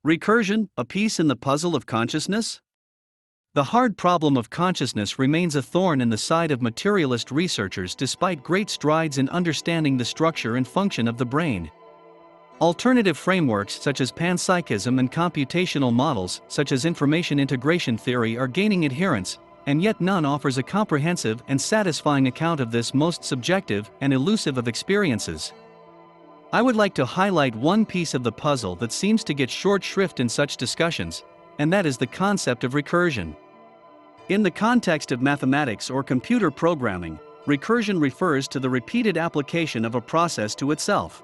Recursion, a piece in the puzzle of consciousness? The hard problem of consciousness remains a thorn in the side of materialist researchers despite great strides in understanding the structure and function of the brain. Alternative frameworks such as panpsychism and computational models such as information integration theory are gaining adherents, and yet none offers a comprehensive and satisfying account of this most subjective and elusive of experiences. I would like to highlight one piece of the puzzle that seems to get short shrift in such discussions, and that is the concept of recursion. In the context of mathematics or computer programming, recursion refers to the repeated application of a process to itself.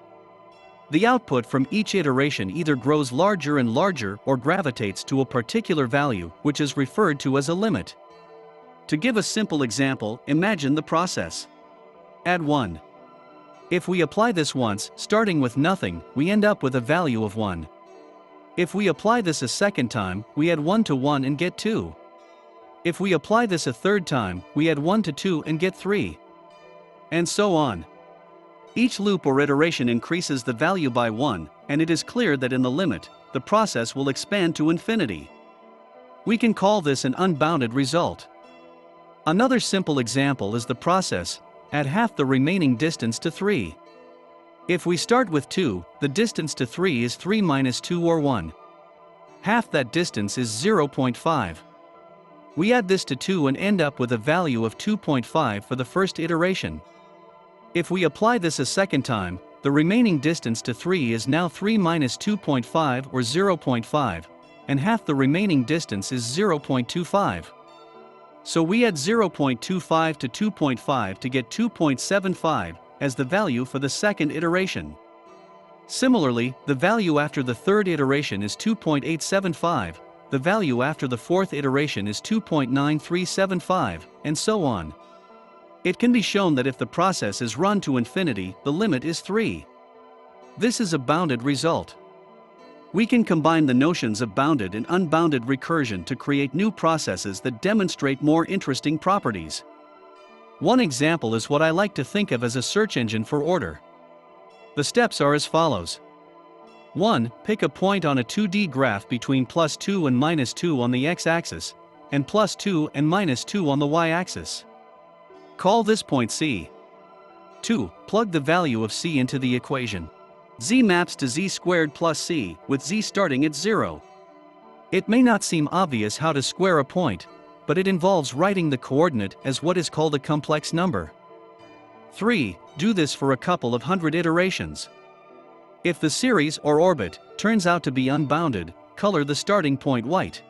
The output from each iteration either grows larger and larger or gravitates to a particular value, which is referred to as a limit. To give a simple example, imagine the process. Add 1. If we apply this once, starting with nothing, we end up with a value of 1. If we apply this a second time, we add 1 to 1 and get 2. If we apply this a third time, we add 1 to 2 and get 3. And so on. Each loop or iteration increases the value by 1, and it is clear that in the limit, the process will expand to infinity. We can call this an unbounded result. Another simple example is the process, add half the remaining distance to 3. If we start with 2, the distance to 3 is 3 minus 2 or 1. Half that distance is 0.5. We add this to 2 and end up with a value of 2.5 for the first iteration. If we apply this a second time, the remaining distance to 3 is now 3 minus 2.5 or 0.5, and half the remaining distance is 0.25. So we add 0.25 to 2.5 to get 2.75 as the value for the second iteration. Similarly, the value after the third iteration is 2.875, the value after the fourth iteration is 2.9375, and so on. It can be shown that if the process is run to infinity, the limit is 3. This is a bounded result. We can combine the notions of bounded and unbounded recursion to create new processes that demonstrate more interesting properties. One example is what I like to think of as a search engine for order. The steps are as follows. 1. Pick a point on a 2D graph between +2 and -2 on the x-axis, and +2 and -2 on the y-axis. Call this point C. 2. Plug the value of C into the equation. Z maps to z squared plus c, with z starting at 0. It may not seem obvious how to square a point, but it involves writing the coordinate as what is called a complex number. 3. Do this for a couple of hundred iterations. If the series or orbit turns out to be unbounded, color the starting point white.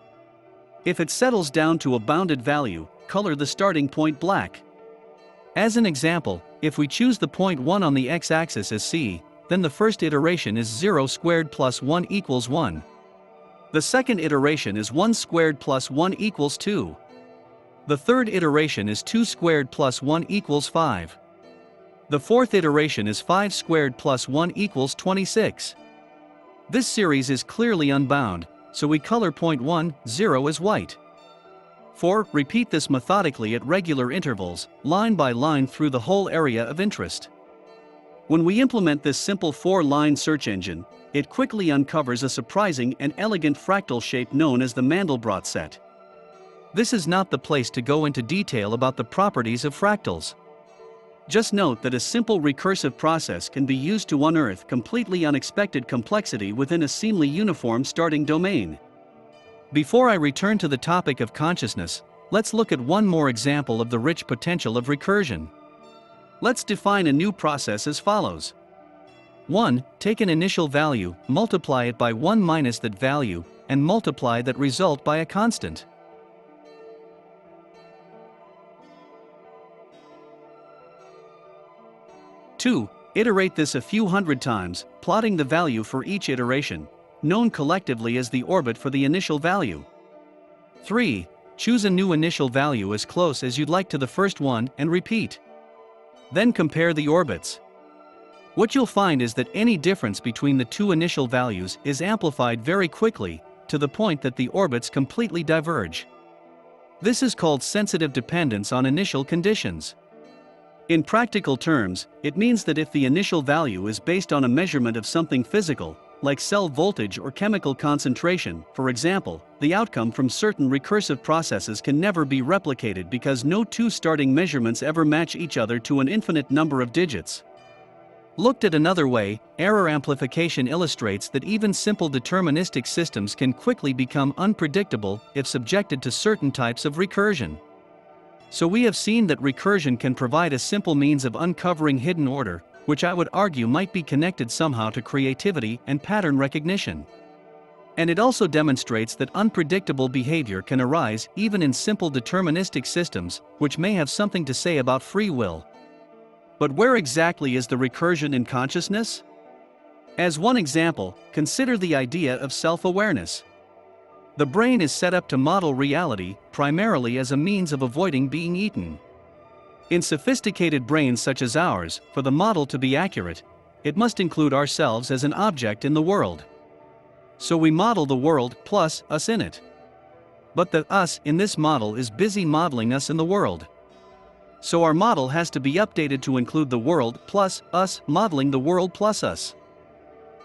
If it settles down to a bounded value, color the starting point black. As an example, if we choose the point 1 on the x-axis as c, then the first iteration is 0 squared plus 1 equals 1. The second iteration is 1 squared plus 1 equals 2. The third iteration is 2 squared plus 1 equals 5. The fourth iteration is 5 squared plus 1 equals 26. This series is clearly unbound, so we color point 1, 0 as white. 4. Repeat this methodically at regular intervals, line by line through the whole area of interest. When we implement this simple 4-line search engine, it quickly uncovers a surprising and elegant fractal shape known as the Mandelbrot set. This is not the place to go into detail about the properties of fractals. Just note that a simple recursive process can be used to unearth completely unexpected complexity within a seemingly uniform starting domain. Before I return to the topic of consciousness, let's look at one more example of the rich potential of recursion. Let's define a new process as follows. 1. Take an initial value, multiply it by 1 minus that value, and multiply that result by a constant. 2. Iterate this a few hundred times, plotting the value for each iteration, known collectively as the orbit for the initial value. 3. Choose a new initial value as close as you'd like to the first one and repeat. Then compare the orbits. What you'll find is that any difference between the two initial values is amplified very quickly, to the point that the orbits completely diverge. This is called sensitive dependence on initial conditions. In practical terms, it means that if the initial value is based on a measurement of something physical, like cell voltage or chemical concentration. For example, the outcome from certain recursive processes can never be replicated because no two starting measurements ever match each other to an infinite number of digits. Looked at another way, error amplification illustrates that even simple deterministic systems can quickly become unpredictable if subjected to certain types of recursion. So we have seen that recursion can provide a simple means of uncovering hidden order, which I would argue might be connected somehow to creativity and pattern recognition. And it also demonstrates that unpredictable behavior can arise even in simple deterministic systems, which may have something to say about free will. But where exactly is the recursion in consciousness? As one example, consider the idea of self-awareness. The brain is set up to model reality primarily as a means of avoiding being eaten. In sophisticated brains such as ours, for the model to be accurate, it must include ourselves as an object in the world. So we model the world plus us in it. But the us in this model is busy modeling us in the world. So our model has to be updated to include the world plus us modeling the world plus us.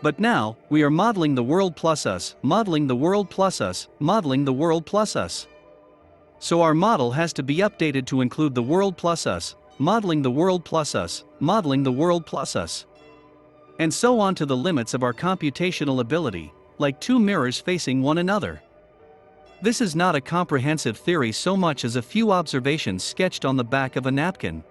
But now, we are modeling the world plus us, modeling the world plus us, modeling the world plus us. So our model has to be updated to include the world plus us, modeling the world plus us, modeling the world plus us. And so on to the limits of our computational ability, like two mirrors facing one another. This is not a comprehensive theory so much as a few observations sketched on the back of a napkin.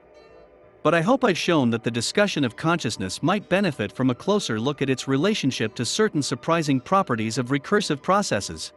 But I hope I've shown that the discussion of consciousness might benefit from a closer look at its relationship to certain surprising properties of recursive processes.